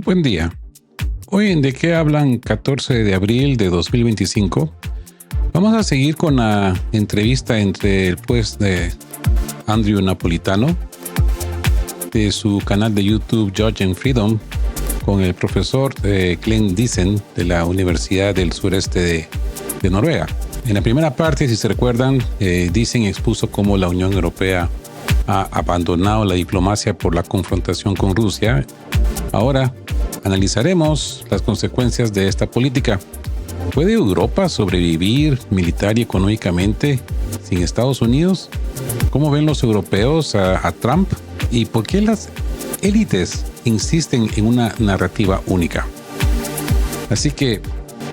Buen día. Hoy en ¿De qué hablan? 14 de abril de 2025. Vamos a seguir con la entrevista entre el juez de Andrew Napolitano de su canal de YouTube Judge and Freedom con el profesor Glenn Diesen de la Universidad del Sureste de Noruega. En la primera parte, si se recuerdan, Diesen expuso cómo la Unión Europea ha abandonado la diplomacia por la confrontación con Rusia. Ahora analizaremos las consecuencias de esta política. ¿Puede Europa sobrevivir militar y económicamente sin Estados Unidos? ¿Cómo ven los europeos a Trump? ¿Y por qué las élites insisten en una narrativa única? Así que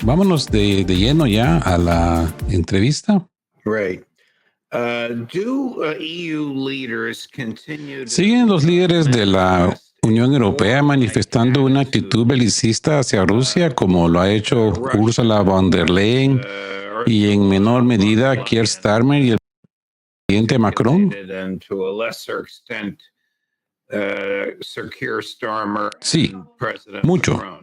vámonos de lleno ya a la entrevista. Right. ¿Siguen los líderes de la Unión Europea manifestando una actitud belicista hacia Rusia como lo ha hecho Ursula von der Leyen y en menor medida Keir Starmer y el presidente Macron? Sí, mucho.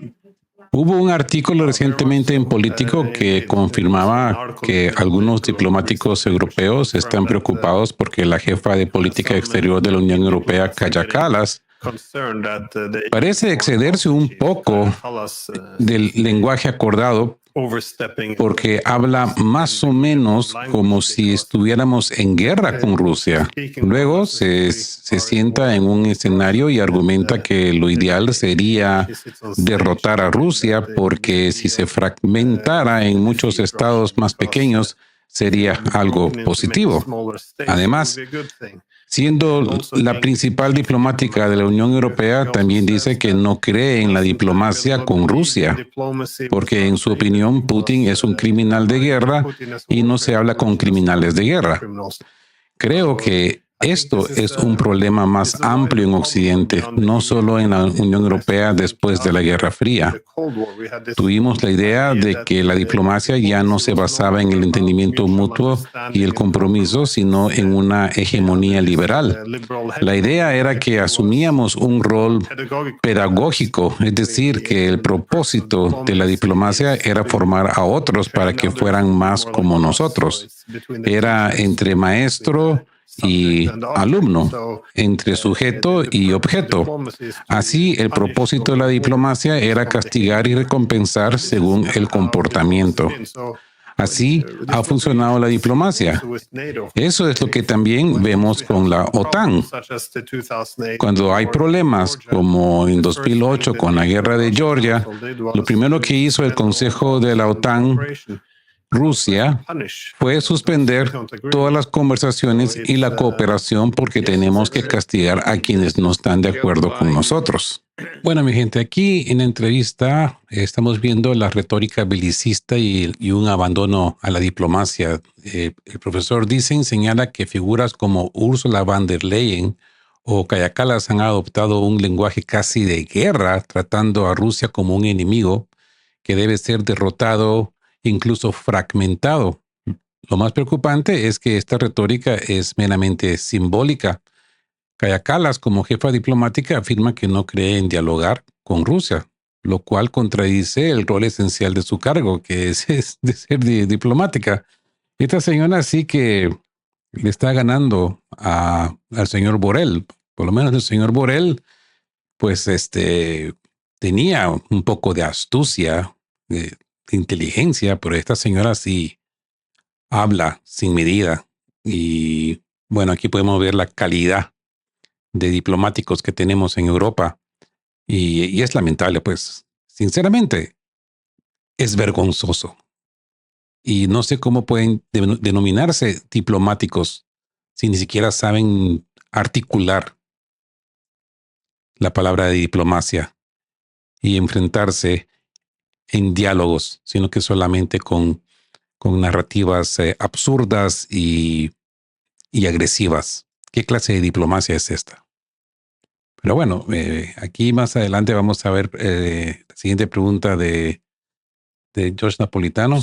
Hubo un artículo recientemente en Político que confirmaba que algunos diplomáticos europeos están preocupados porque la jefa de política exterior de la Unión Europea, Kaja Kallas, parece excederse un poco del lenguaje acordado porque habla más o menos como si estuviéramos en guerra con Rusia. Luego se sienta en un escenario y argumenta que lo ideal sería derrotar a Rusia porque si se fragmentara en muchos estados más pequeños sería algo positivo. Además, siendo la principal diplomática de la Unión Europea, también dice que no cree en la diplomacia con Rusia, porque en su opinión Putin es un criminal de guerra y no se habla con criminales de guerra. Creo que esto es un problema más amplio en Occidente, no solo en la Unión Europea después de la Guerra Fría. Tuvimos la idea de que la diplomacia ya no se basaba en el entendimiento mutuo y el compromiso, sino en una hegemonía liberal. La idea era que asumíamos un rol pedagógico, es decir, que el propósito de la diplomacia era formar a otros para que fueran más como nosotros. Era entre maestro y alumno, entre sujeto y objeto. Así, el propósito de la diplomacia era castigar y recompensar según el comportamiento. Así ha funcionado la diplomacia. Eso es lo que también vemos con la OTAN. Cuando hay problemas, como en 2008 con la guerra de Georgia, lo primero que hizo el Consejo de la OTAN Rusia fue suspender todas las conversaciones y la cooperación porque tenemos que castigar a quienes no están de acuerdo con nosotros. Bueno, mi gente, aquí en la entrevista estamos viendo la retórica belicista y un abandono a la diplomacia. El profesor Diesen señala que figuras como Ursula von der Leyen o Kaja Kallas han adoptado un lenguaje casi de guerra, tratando a Rusia como un enemigo que debe ser derrotado, incluso fragmentado. Lo más preocupante es que esta retórica es meramente simbólica. Kaja Kallas, como jefa diplomática, afirma que no cree en dialogar con Rusia, lo cual contradice el rol esencial de su cargo, que es de ser diplomática. Esta señora sí que le está ganando al señor Borrell. Por lo menos el señor Borrell, pues tenía un poco de astucia, de inteligencia, pero esta señora sí habla sin medida. Y bueno, aquí podemos ver la calidad de diplomáticos que tenemos en Europa. Y es lamentable, pues, sinceramente, es vergonzoso. Y no sé cómo pueden denominarse diplomáticos si ni siquiera saben articular la palabra de diplomacia y enfrentarse en diálogos, sino que solamente con narrativas absurdas y agresivas. ¿Qué clase de diplomacia es esta? Pero bueno, aquí más adelante vamos a ver la siguiente pregunta de George Napolitano.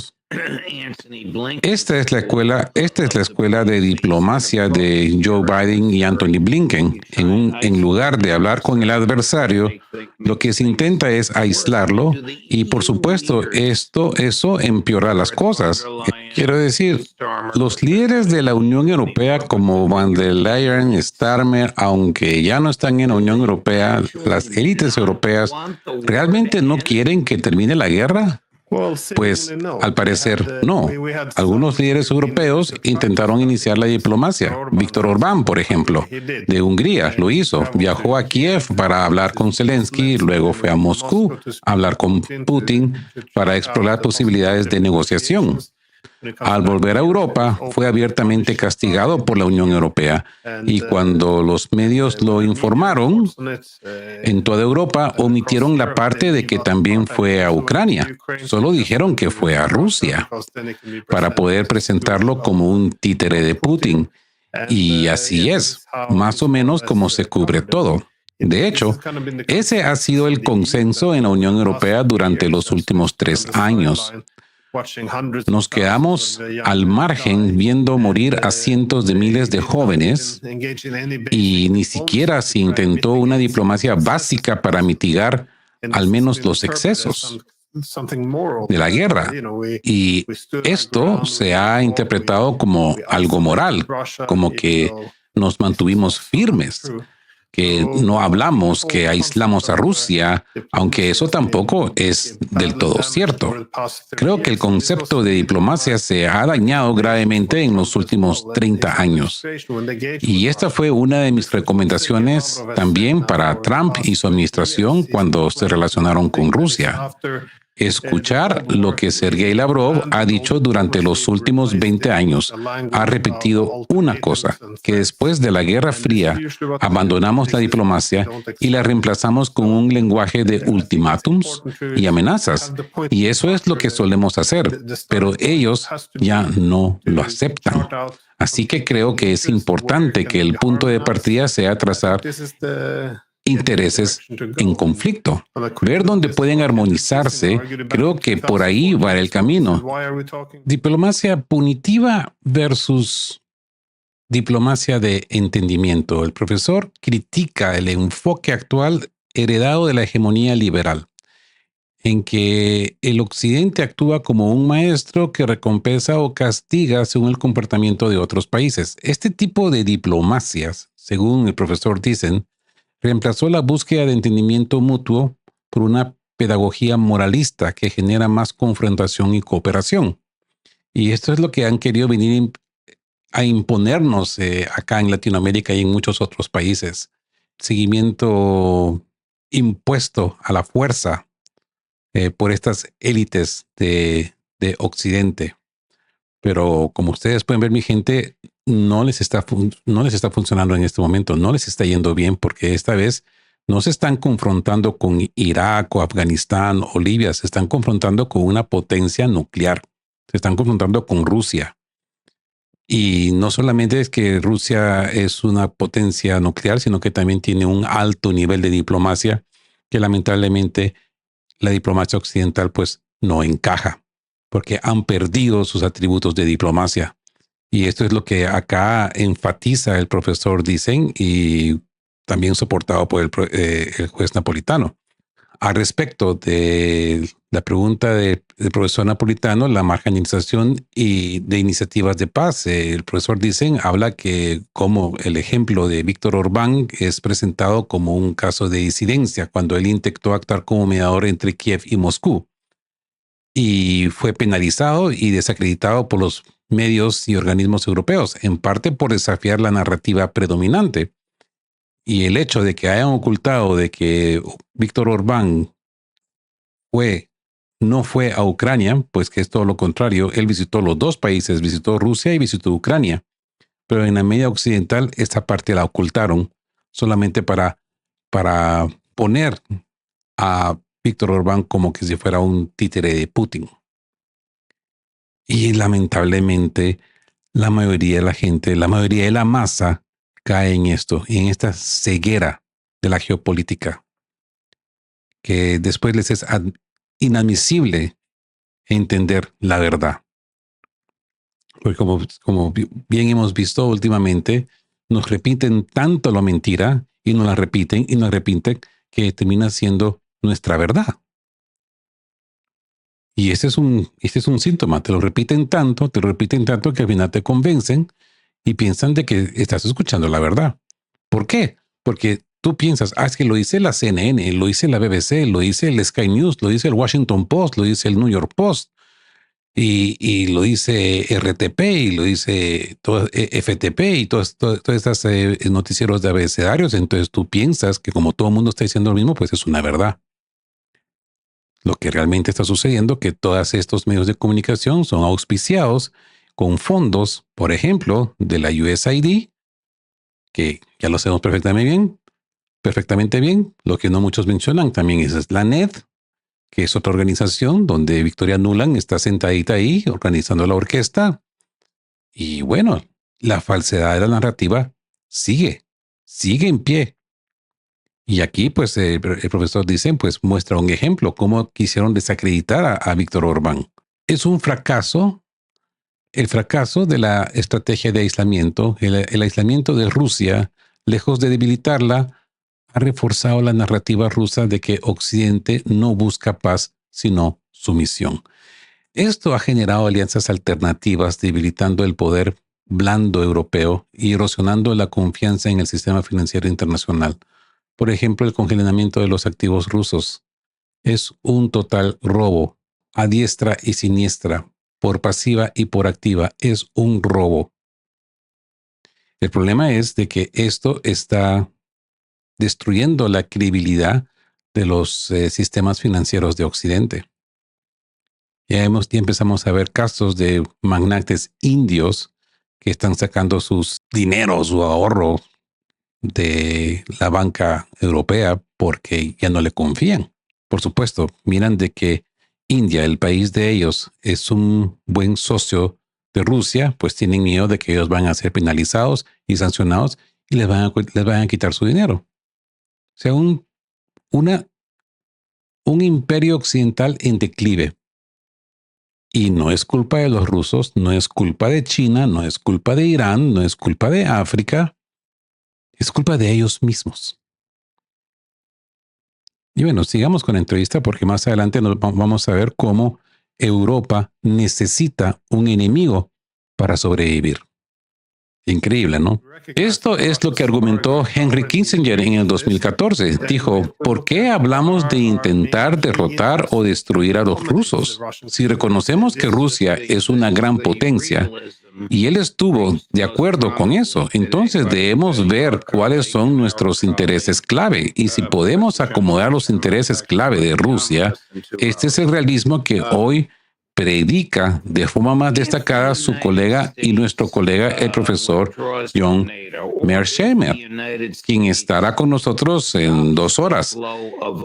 Esta es la escuela de diplomacia de Joe Biden y Anthony Blinken. En lugar de hablar con el adversario, lo que se intenta es aislarlo y, por supuesto, eso empeora las cosas. Quiero decir, los líderes de la Unión Europea como Van der Leyen, Starmer, aunque ya no están en la Unión Europea, las élites europeas, ¿realmente no quieren que termine la guerra? Pues al parecer no. Algunos líderes europeos intentaron iniciar la diplomacia. Víctor Orbán, por ejemplo, de Hungría, lo hizo. Viajó a Kiev para hablar con Zelensky, luego fue a Moscú a hablar con Putin para explorar posibilidades de negociación. Al volver a Europa, fue abiertamente castigado por la Unión Europea y cuando los medios lo informaron, en toda Europa omitieron la parte de que también fue a Ucrania. Solo dijeron que fue a Rusia para poder presentarlo como un títere de Putin. Y así es, más o menos como se cubre todo. De hecho, ese ha sido el consenso en la Unión Europea durante los últimos 3 años. Nos quedamos al margen viendo morir a cientos de miles de jóvenes y ni siquiera se intentó una diplomacia básica para mitigar al menos los excesos de la guerra. Y esto se ha interpretado como algo moral, como que nos mantuvimos firmes, que no hablamos, que aislamos a Rusia, aunque eso tampoco es del todo cierto. Creo que el concepto de diplomacia se ha dañado gravemente en los últimos 30 años. Y esta fue una de mis recomendaciones también para Trump y su administración cuando se relacionaron con Rusia. Escuchar lo que Sergei Lavrov ha dicho durante los últimos 20 años. Ha repetido una cosa, que después de la Guerra Fría abandonamos la diplomacia y la reemplazamos con un lenguaje de ultimátums y amenazas. Y eso es lo que solemos hacer, pero ellos ya no lo aceptan. Así que creo que es importante que el punto de partida sea trazar intereses en conflicto, ver dónde pueden armonizarse. Creo que por ahí va el camino. Diplomacia punitiva versus diplomacia de entendimiento. El profesor critica el enfoque actual heredado de la hegemonía liberal, en que el occidente actúa como un maestro que recompensa o castiga según el comportamiento de otros países. Este tipo de diplomacias, según el profesor Thyssen, reemplazó la búsqueda de entendimiento mutuo por una pedagogía moralista que genera más confrontación y cooperación. Y esto es lo que han querido venir a imponernos acá en Latinoamérica y en muchos otros países. Seguimiento impuesto a la fuerza por estas élites de Occidente. Pero como ustedes pueden ver, mi gente, no les está funcionando en este momento, no les está yendo bien porque esta vez no se están confrontando con Irak o Afganistán o Libia, se están confrontando con una potencia nuclear, se están confrontando con Rusia. Y no solamente es que Rusia es una potencia nuclear, sino que también tiene un alto nivel de diplomacia que lamentablemente la diplomacia occidental pues no encaja, porque han perdido sus atributos de diplomacia. Y esto es lo que acá enfatiza el profesor Thyssen y también soportado por el juez Napolitano. Al respecto de la pregunta del profesor Napolitano, la marginalización y de iniciativas de paz, el profesor Thyssen habla que como el ejemplo de Víctor Orbán es presentado como un caso de disidencia cuando él intentó actuar como mediador entre Kiev y Moscú. Y fue penalizado y desacreditado por los medios y organismos europeos, en parte por desafiar la narrativa predominante. Y el hecho de que hayan ocultado de que Víctor Orbán no fue a Ucrania, pues que es todo lo contrario. Él visitó los dos países, visitó Rusia y visitó Ucrania. Pero en la media occidental esta parte la ocultaron solamente para poner a Víctor Orbán como que si fuera un títere de Putin. Y lamentablemente la mayoría de la gente, la mayoría de la masa cae en esto, en esta ceguera de la geopolítica, que después les es inadmisible entender la verdad. Porque como bien hemos visto últimamente, nos repiten tanto la mentira y nos la repiten y nos repiten que termina siendo nuestra verdad. Y ese es un síntoma. Te lo repiten tanto que al final te convencen y piensan de que estás escuchando la verdad. ¿Por qué? Porque tú piensas, es que lo dice la CNN, lo dice la BBC, lo dice el Sky News, lo dice el Washington Post, lo dice el New York Post. Y lo dice RTP y lo dice FTP y todas estas noticieros de abecedarios. Entonces tú piensas que como todo el mundo está diciendo lo mismo, pues es una verdad. Lo que realmente está sucediendo que todos estos medios de comunicación son auspiciados con fondos, por ejemplo, de la USAID, que ya lo sabemos perfectamente bien. Lo que no muchos mencionan también es la NED, que es otra organización donde Victoria Nuland está sentadita ahí organizando la orquesta. Y bueno, la falsedad de la narrativa sigue en pie. Y aquí, pues, el profesor dice, pues, muestra un ejemplo, cómo quisieron desacreditar a Víctor Orbán. Es un fracaso, el fracaso de la estrategia de aislamiento, el aislamiento de Rusia, lejos de debilitarla, ha reforzado la narrativa rusa de que Occidente no busca paz, sino sumisión. Esto ha generado alianzas alternativas, debilitando el poder blando europeo y erosionando la confianza en el sistema financiero internacional. Por ejemplo, el congelamiento de los activos rusos es un total robo, a diestra y siniestra, por pasiva y por activa. Es un robo. El problema es de que esto está destruyendo la credibilidad de los sistemas financieros de Occidente. Ya empezamos a ver casos de magnates indios que están sacando sus dineros o ahorro de la banca europea porque ya no le confían. Por supuesto, miran de que India, el país de ellos, es un buen socio de Rusia, pues tienen miedo de que ellos van a ser penalizados y sancionados y les van a quitar su dinero. O sea, un imperio occidental en declive. Y no es culpa de los rusos, no es culpa de China, no es culpa de Irán, no es culpa de África, es culpa de ellos mismos. Y bueno, sigamos con la entrevista porque más adelante vamos a ver cómo Europa necesita un enemigo para sobrevivir. Increíble, ¿no? Esto es lo que argumentó Henry Kissinger en el 2014. Dijo, ¿por qué hablamos de intentar derrotar o destruir a los rusos? Si reconocemos que Rusia es una gran potencia y él estuvo de acuerdo con eso, entonces debemos ver cuáles son nuestros intereses clave. Y si podemos acomodar los intereses clave de Rusia, este es el realismo que hoy predica de forma más destacada su colega y nuestro colega, el profesor John Mearsheimer, quien estará con nosotros en 2 horas.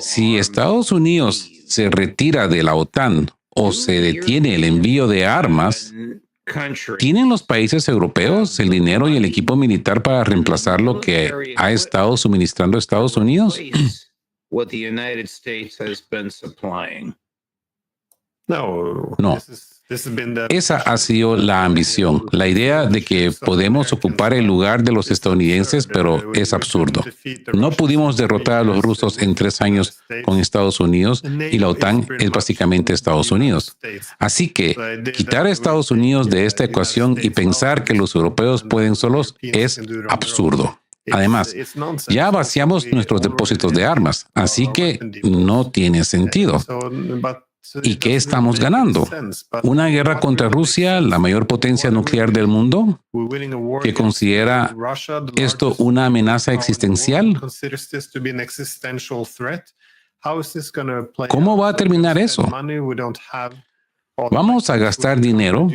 Si Estados Unidos se retira de la OTAN o se detiene el envío de armas, ¿tienen los países europeos el dinero y el equipo militar para reemplazar lo que ha estado suministrando Estados Unidos? No. Esa ha sido la ambición, la idea de que podemos ocupar el lugar de los estadounidenses, pero es absurdo. No pudimos derrotar a los rusos en 3 años con Estados Unidos y la OTAN es básicamente Estados Unidos. Así que quitar a Estados Unidos de esta ecuación y pensar que los europeos pueden solos es absurdo. Además, ya vaciamos nuestros depósitos de armas, así que no tiene sentido. ¿Y qué estamos ganando? ¿Una guerra contra Rusia, la mayor potencia nuclear del mundo, que considera esto una amenaza existencial? ¿Cómo va a terminar eso? Vamos a gastar dinero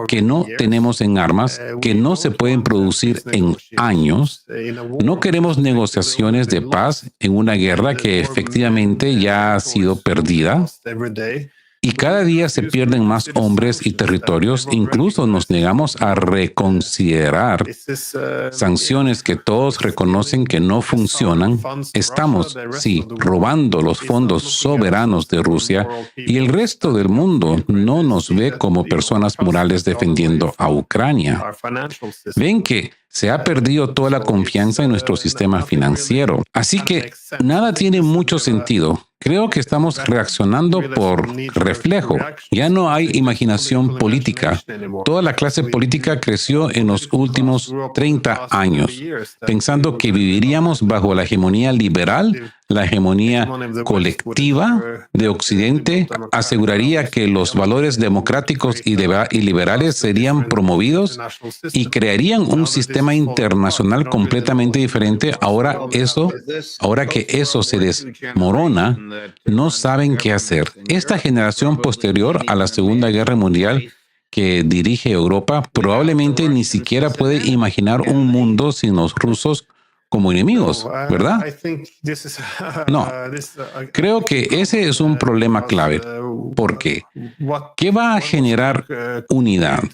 que no tenemos en armas, que no se pueden producir en años. No queremos negociaciones de paz en una guerra que efectivamente ya ha sido perdida. Y cada día se pierden más hombres y territorios. Incluso nos negamos a reconsiderar sanciones que todos reconocen que no funcionan. Estamos, sí, robando los fondos soberanos de Rusia y el resto del mundo no nos ve como personas morales defendiendo a Ucrania. Ven que se ha perdido toda la confianza en nuestro sistema financiero. Así que nada tiene mucho sentido. Creo que estamos reaccionando por reflejo. Ya no hay imaginación política. Toda la clase política creció en los últimos 30 años, pensando que viviríamos bajo la hegemonía liberal. La hegemonía colectiva de Occidente aseguraría que los valores democráticos y liberales serían promovidos y crearían un sistema internacional completamente diferente. Ahora que eso se desmorona, no saben qué hacer. Esta generación posterior a la Segunda Guerra Mundial que dirige Europa probablemente ni siquiera puede imaginar un mundo sin los rusos como enemigos, ¿verdad? No, creo que ese es un problema clave. ¿Por qué? ¿Qué va a generar unidad?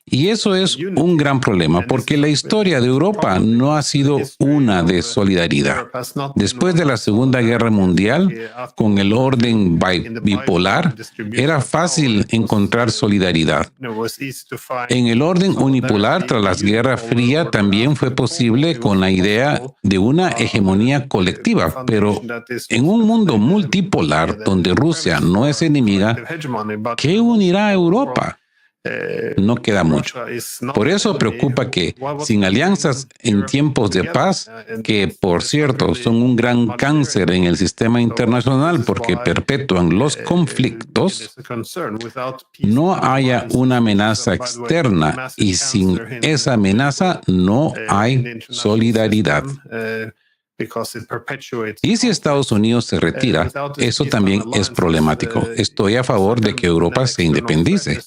Y eso es un gran problema porque la historia de Europa no ha sido una de solidaridad. Después de la Segunda Guerra Mundial, con el orden bipolar, era fácil encontrar solidaridad. En el orden unipolar, tras la Guerra Fría, también fue posible con la idea de una hegemonía colectiva, pero en un mundo multipolar donde Rusia no es enemiga, ¿qué unirá a Europa? No queda mucho. Por eso preocupa que sin alianzas en tiempos de paz, que por cierto son un gran cáncer en el sistema internacional porque perpetúan los conflictos, no haya una amenaza externa y sin esa amenaza no hay solidaridad. Y si Estados Unidos se retira, eso también es problemático. Estoy a favor de que Europa se independice.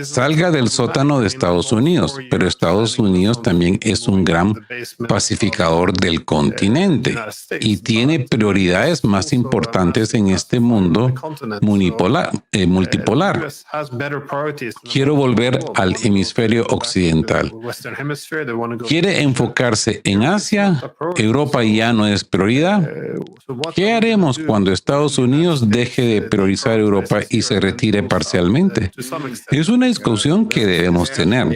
Salga del sótano de Estados Unidos, pero Estados Unidos también es un gran pacificador del continente y tiene prioridades más importantes en este mundo multipolar. Quiero volver al hemisferio occidental. ¿Quiere enfocarse en Asia? ¿Europa ya no es prioridad? ¿Qué haremos cuando Estados Unidos deje de priorizar Europa y se retire parcialmente? Es una discusión que debemos tener.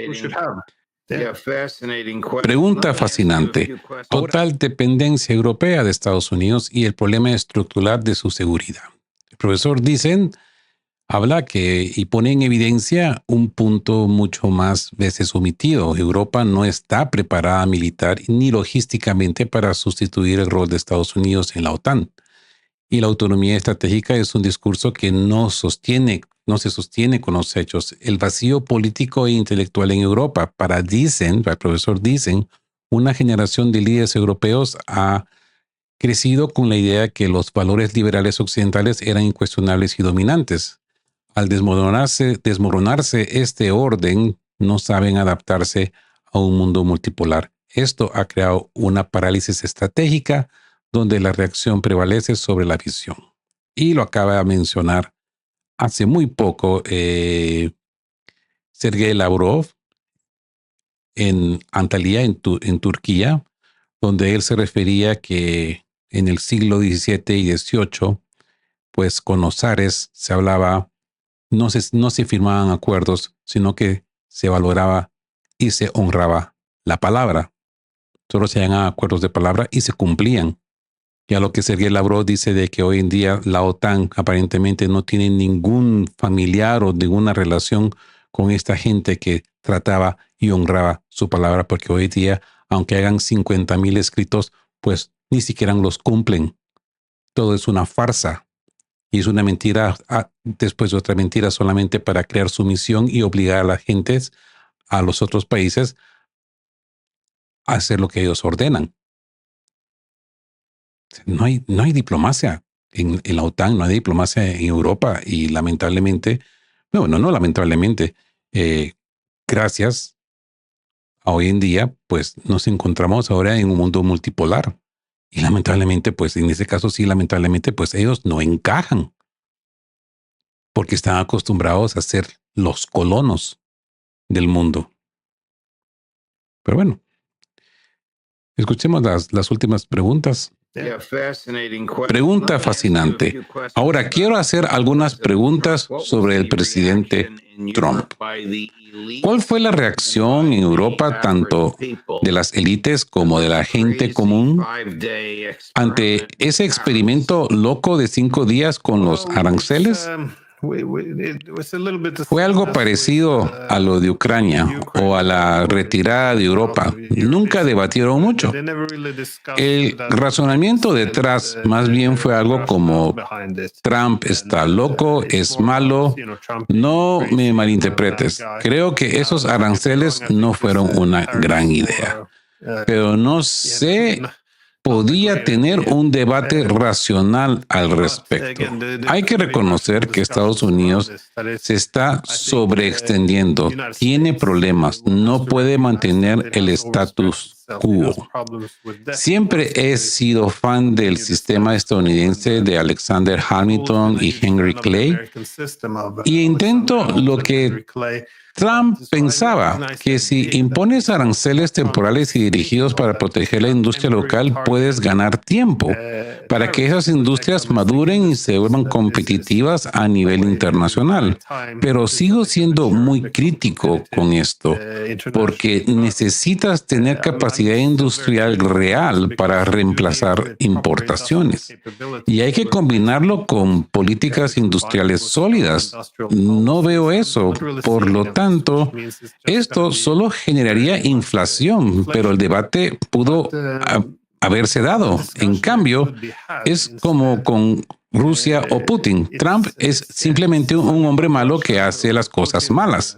Pregunta fascinante. Total dependencia europea de Estados Unidos y el problema estructural de su seguridad. El profesor Dicen habla y pone en evidencia un punto mucho más veces omitido. Europa no está preparada militar ni logísticamente para sustituir el rol de Estados Unidos en la OTAN. Y la autonomía estratégica es un discurso que no se sostiene con los hechos. El vacío político e intelectual en Europa, para el profesor Dicen, una generación de líderes europeos ha crecido con la idea que los valores liberales occidentales eran incuestionables y dominantes. Al desmoronarse este orden, no saben adaptarse a un mundo multipolar. Esto ha creado una parálisis estratégica donde la reacción prevalece sobre la visión. Y lo acaba de mencionar hace muy poco Sergei Lavrov en Antalya, en Turquía, donde él se refería que en el siglo XVII y XVIII, pues con los zares se hablaba, no se firmaban acuerdos, sino que se valoraba y se honraba la palabra. Solo se hagan acuerdos de palabra y se cumplían. Ya lo que Sergei Lavrov dice de que hoy en día la OTAN aparentemente no tiene ningún familiar o ninguna relación con esta gente que trataba y honraba su palabra, porque hoy día, aunque hagan 50,000 escritos, pues ni siquiera los cumplen. Todo es una farsa y es una mentira después de otra mentira solamente para crear sumisión y obligar a las gentes, a los otros países, a hacer lo que ellos ordenan. No hay diplomacia en la OTAN, no hay diplomacia en Europa y lamentablemente, no lamentablemente, gracias a hoy en día, pues nos encontramos ahora en un mundo multipolar Y lamentablemente, pues en ese caso sí, lamentablemente, pues ellos no encajan porque están acostumbrados a ser los colonos del mundo. Pero bueno, escuchemos las últimas preguntas. Pregunta fascinante. Ahora quiero hacer algunas preguntas sobre el presidente Trump. ¿Cuál fue la reacción en Europa tanto de las élites como de la gente común ante ese experimento loco de 5 días con los aranceles? Fue algo parecido a lo de Ucrania o a la retirada de Europa. Nunca debatieron mucho. El razonamiento detrás más bien fue algo como: Trump está loco, es malo. No me malinterpretes. Creo que esos aranceles no fueron una gran idea. Pero no sé, podía tener un debate racional al respecto. Hay que reconocer que Estados Unidos se está sobreextendiendo, tiene problemas, no puede mantener el status quo. Siempre he sido fan del sistema estadounidense de Alexander Hamilton y Henry Clay, y intento lo que Trump pensaba, que si impones aranceles temporales y dirigidos para proteger la industria local, puedes ganar tiempo para que esas industrias maduren y se vuelvan competitivas a nivel internacional. Pero sigo siendo muy crítico con esto, porque necesitas tener capacidad industrial real para reemplazar importaciones. Y hay que combinarlo con políticas industriales sólidas. No veo eso. Por lo tanto, esto solo generaría inflación, pero el debate pudo haberse dado. En cambio, es como con Rusia o Putin. Trump es simplemente un hombre malo que hace las cosas malas.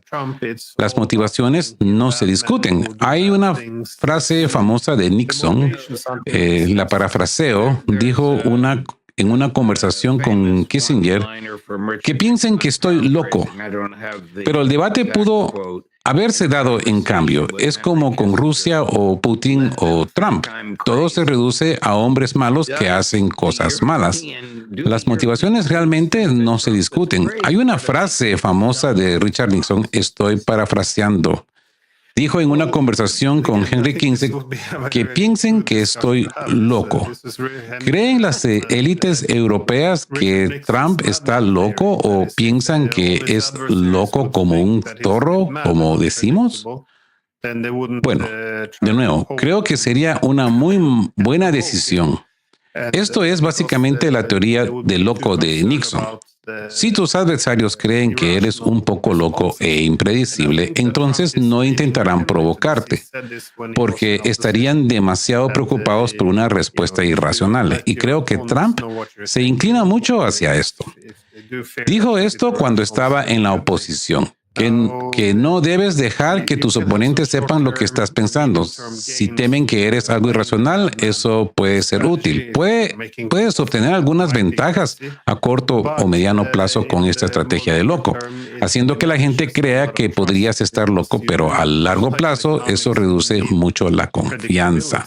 Las motivaciones no se discuten. Hay una frase famosa de Nixon, la parafraseo, dijo en una conversación con Kissinger, que piensen que estoy loco. Pero el debate pudo haberse dado en cambio. Es como con Rusia o Putin o Trump. Todo se reduce a hombres malos que hacen cosas malas. Las motivaciones realmente no se discuten. Hay una frase famosa de Richard Nixon, estoy parafraseando. Dijo en una conversación con Henry Kissinger que piensen que estoy loco. ¿Creen las élites europeas que Trump está loco o piensan que es loco como un zorro, como decimos? Bueno, de nuevo, creo que sería una muy buena decisión. Esto es básicamente la teoría del loco de Nixon. Si tus adversarios creen que eres un poco loco e impredecible, entonces no intentarán provocarte, porque estarían demasiado preocupados por una respuesta irracional. Y creo que Trump se inclina mucho hacia esto. Dijo esto cuando estaba en la oposición. Que no debes dejar que tus oponentes sepan lo que estás pensando. Si temen que eres algo irracional, eso puede ser útil. Puedes obtener algunas ventajas a corto o mediano plazo con esta estrategia de loco, haciendo que la gente crea que podrías estar loco, pero a largo plazo eso reduce mucho la confianza.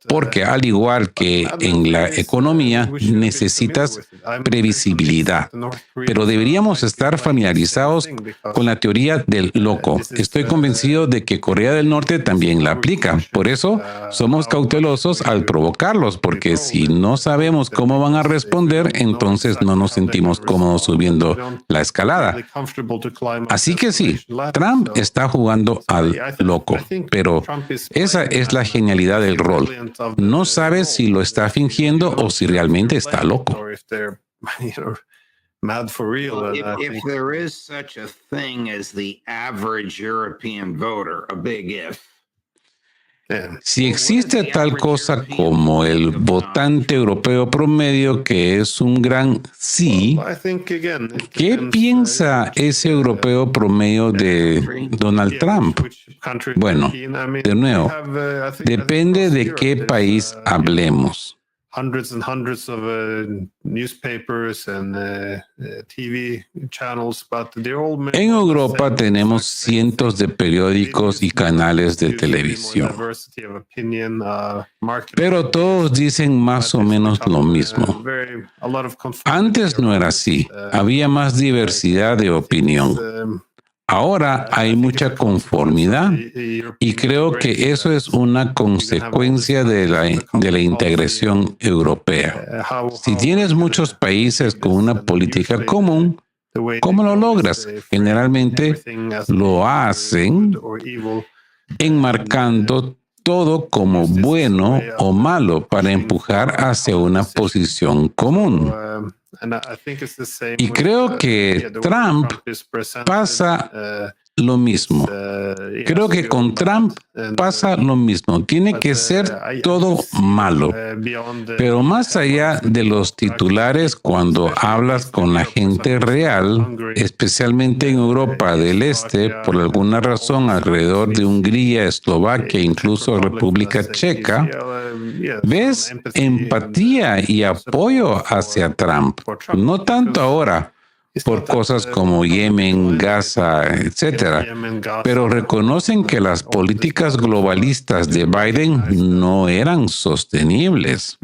Porque al igual que en la economía, necesitas previsibilidad. Pero deberíamos estar familiarizados con la teoría del loco. Estoy convencido de que Corea del Norte también la aplica. Por eso somos cautelosos al provocarlos, porque si no sabemos cómo van a responder, entonces no nos sentimos cómodos subiendo la escalada. Así que sí, Trump está jugando al loco, pero esa es la genialidad del rol. No sabes si lo está fingiendo o si realmente está loco. Mad for real. If there is such a thing as the average European voter, a big if. Si existe tal cosa como el votante europeo promedio, que es un gran sí, ¿qué piensa ese europeo promedio de Donald Trump? Bueno, de nuevo, depende de qué país hablemos. hundreds and hundreds of newspapers and TV channels, but they're all En Europa tenemos cientos de periódicos y canales de televisión, pero todos dicen más o menos lo mismo. Antes no era así, había más diversidad de opinión. Ahora hay mucha conformidad y creo que eso es una consecuencia de la integración europea. Si tienes muchos países con una política común, ¿cómo lo logras? Generalmente lo hacen enmarcando todo como bueno o malo para empujar hacia una posición común. Y creo que Trump pasa lo mismo. Creo que con Trump pasa lo mismo. Tiene que ser todo malo. Pero más allá de los titulares, cuando hablas con la gente real, especialmente en Europa del Este, por alguna razón alrededor de Hungría, Eslovaquia, incluso República Checa, ves empatía y apoyo hacia Trump. No tanto ahora por cosas como Yemen, Gaza, etcétera, pero reconocen que las políticas globalistas de Biden no eran sostenibles.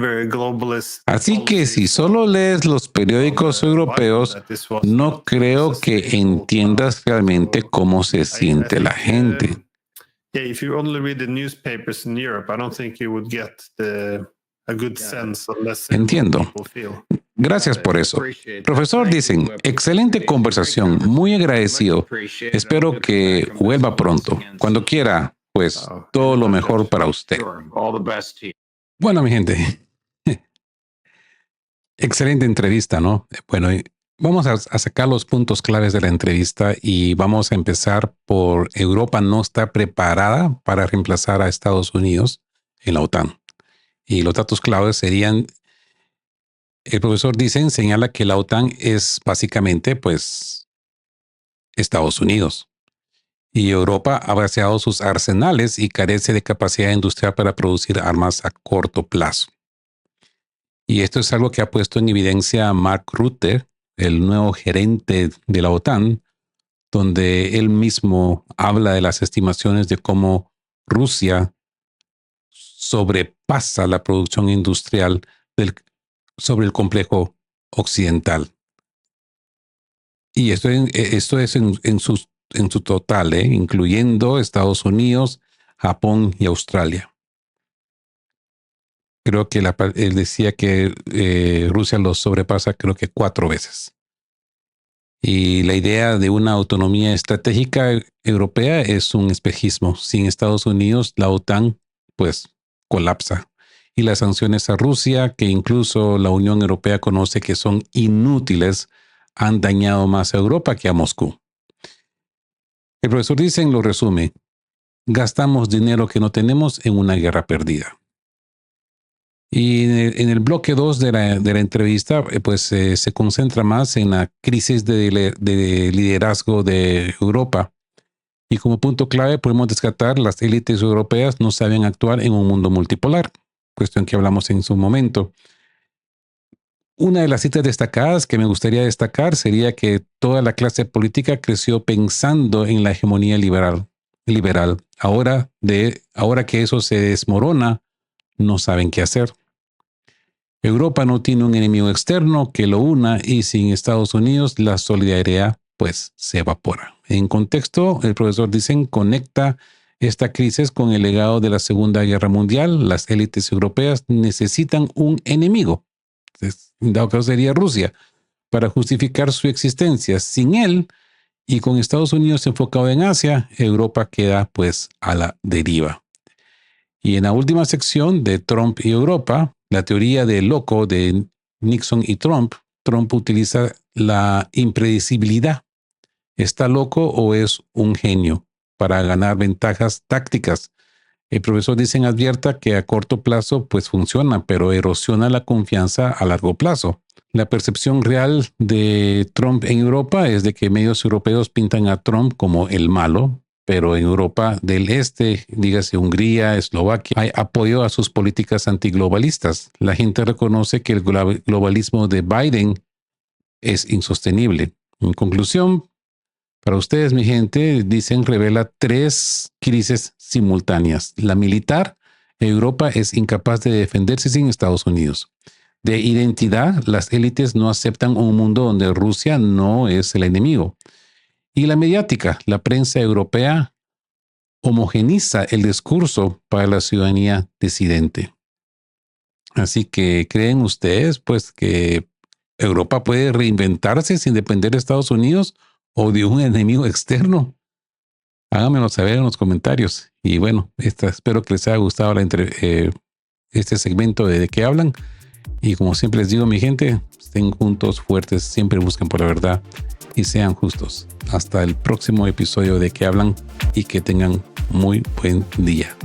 Así que si solo lees los periódicos europeos, no creo que entiendas realmente cómo se siente la gente. If you only read the newspapers in Europe, I don't think you would get a good sense unless Entiendo. Gracias por eso. Profesor, dicen, excelente conversación, muy agradecido. Espero que vuelva pronto. Cuando quiera, pues todo lo mejor para usted. Bueno, mi gente, excelente entrevista, ¿no? Bueno, vamos a sacar los puntos claves de la entrevista y vamos a empezar por Europa no está preparada para reemplazar a Estados Unidos en la OTAN. Y los datos claves serían, el profesor señala que la OTAN es básicamente, pues, Estados Unidos. Y Europa ha vaciado sus arsenales y carece de capacidad industrial para producir armas a corto plazo. Y esto es algo que ha puesto en evidencia Mark Rutte, el nuevo gerente de la OTAN, donde él mismo habla de las estimaciones de cómo Rusia sobrepasa la producción industrial sobre el complejo occidental. Y esto es en su total, incluyendo Estados Unidos, Japón y Australia. Creo que él decía que Rusia los sobrepasa creo que 4 veces. Y la idea de una autonomía estratégica europea es un espejismo. Sin Estados Unidos, la OTAN pues colapsa. Y las sanciones a Rusia, que incluso la Unión Europea conoce que son inútiles, han dañado más a Europa que a Moscú. El profesor lo resume, gastamos dinero que no tenemos en una guerra perdida. Y en el bloque 2 de la entrevista, pues se concentra más en la crisis de liderazgo de Europa. Y como punto clave podemos descartar las élites europeas no saben actuar en un mundo multipolar, cuestión que hablamos en su momento. Una de las citas destacadas que me gustaría destacar sería que toda la clase política creció pensando en la hegemonía liberal. Ahora que eso se desmorona, no saben qué hacer. Europa no tiene un enemigo externo que lo una y sin Estados Unidos la solidaridad pues se evapora. En contexto, el profesor conecta esta crisis con el legado de la Segunda Guerra Mundial. Las élites europeas necesitan un enemigo. En dado caso sería Rusia, para justificar su existencia. Sin él y con Estados Unidos enfocado en Asia, Europa queda pues a la deriva. Y en la última sección de Trump y Europa, la teoría del loco de Nixon y Trump utiliza la impredecibilidad. ¿Está loco o es un genio para ganar ventajas tácticas? El profesor advierta que a corto plazo pues funciona, pero erosiona la confianza a largo plazo. La percepción real de Trump en Europa es de que medios europeos pintan a Trump como el malo pero en Europa del Este, dígase Hungría, Eslovaquia, hay apoyo a sus políticas antiglobalistas. La gente reconoce que el globalismo de Biden es insostenible. En conclusión, para ustedes, mi gente, dicen, revela 3 crisis simultáneas. La militar, Europa es incapaz de defenderse sin Estados Unidos. De identidad, las élites no aceptan un mundo donde Rusia no es el enemigo. Y la mediática, la prensa europea homogeniza el discurso para la ciudadanía disidente. Así que, ¿creen ustedes, pues, que Europa puede reinventarse sin depender de Estados Unidos o de un enemigo externo? Háganmelo saber en los comentarios. Y bueno, espero que les haya gustado este segmento de qué hablan. Y como siempre les digo, mi gente, estén juntos, fuertes, siempre busquen por la verdad y sean justos. Hasta el próximo episodio de qué hablan y que tengan muy buen día.